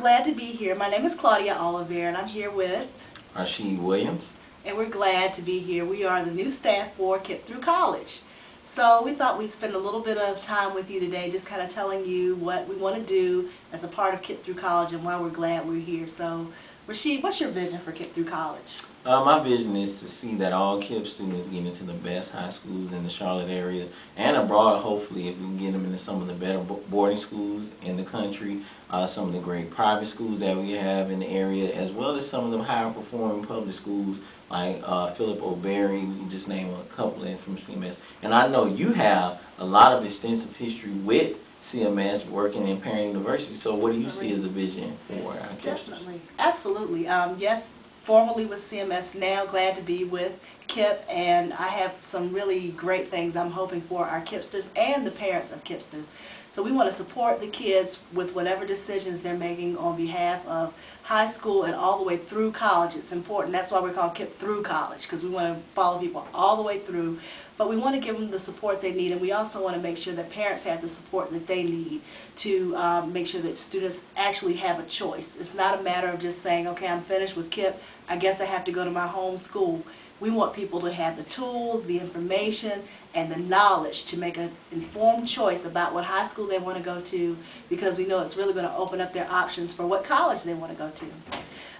glad to be here. My name is Claudia Oliver, and I'm here with Rashid Williams. And we're glad to be here. We are the new staff for KIPP Through College. So we thought we'd spend a little bit of time with you today just kind of telling you what we want to do as a part of KIPP Through College and why we're glad we're here. So Rashid, what's your vision for KIPP Through College? My vision is to see that all KIPP students get into the best high schools in the Charlotte area and abroad, hopefully, if we can get them into some of the better boarding schools in the country, some of the great private schools that we have in the area, as well as some of the higher performing public schools like Philip O'Berry. We just named a couple in from CMS. And I know you have a lot of extensive history with CMS working in Parent University. So what do you see as a vision for our KIPP students? Definitely. Absolutely. Yes. Formerly with CMS, now glad to be with KIPP, and I have some really great things I'm hoping for our KIPPsters and the parents of KIPPsters. So we want to support the kids with whatever decisions they're making on behalf of high school and all the way through college. It's important. That's why we're called KIPP Through College, because we want to follow people all the way through. But we want to give them the support they need, and we also want to make sure that parents have the support that they need to make sure that students actually have a choice. It's not a matter of just saying, okay, I'm finished with KIPP, I guess I have to go to my home school. We want people to have the tools, the information, and the knowledge to make an informed choice about what high school they want to go to, because we know it's really going to open up their options for what college they want to go to.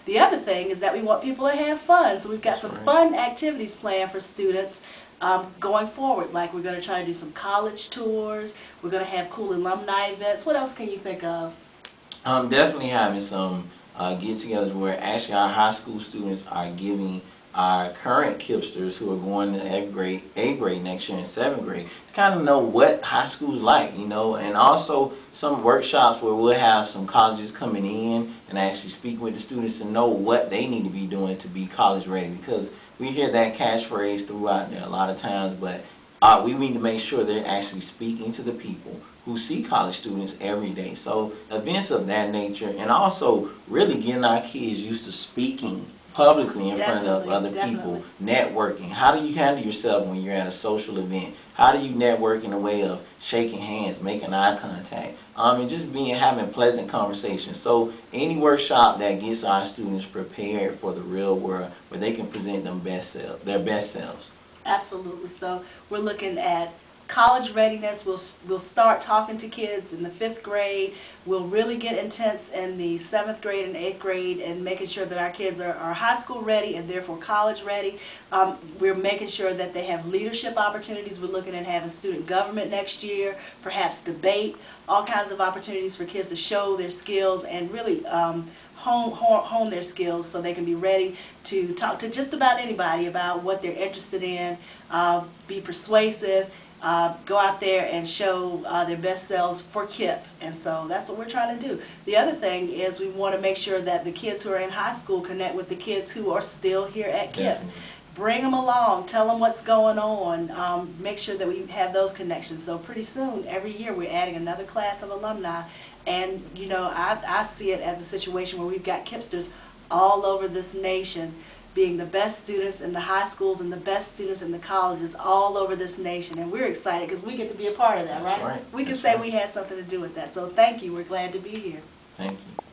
The other thing is that we want people to have fun, so we've got some fun activities planned for students going forward. Like we're going to try to do some college tours, we're going to have cool alumni events. What else can you think of? Definitely having some get-togethers where actually our high school students are giving our current KIPPsters who are going to 8th grade next year and 7th grade to kind of know what high school is like, you know, and also some workshops where we'll have some colleges coming in and actually speak with the students to know what they need to be doing to be college ready, because we hear that catchphrase throughout there a lot of times, but we need to make sure they're actually speaking to the people who see college students every day. So events of that nature, and also really getting our kids used to speaking publicly in front of other people, networking. How do you handle yourself when you're at a social event? How do you network in a way of shaking hands, making eye contact, and just having pleasant conversations? So any workshop that gets our students prepared for the real world, where they can present their best selves. Absolutely. So we're looking at college readiness. We'll start talking to kids in the 5th grade. We'll really get intense in the 7th grade and 8th grade and making sure that our kids are high school ready and therefore college ready. We're making sure that they have leadership opportunities. We're looking at having student government next year, perhaps debate, all kinds of opportunities for kids to show their skills and really hone their skills so they can be ready to talk to just about anybody about what they're interested in, be persuasive, go out there and show their best selves for KIPP. And so that's what we're trying to do. The other thing is we want to make sure that the kids who are in high school connect with the kids who are still here at KIPP. Definitely. Bring them along, tell them what's going on, make sure that we have those connections. So pretty soon, every year, we're adding another class of alumni. And, you know, I see it as a situation where we've got KIPPsters all over this nation being the best students in the high schools and the best students in the colleges all over this nation. And we're excited because we get to be a part of that, right? That's right. We can say we had something to do with that. So thank you. We're glad to be here. Thank you.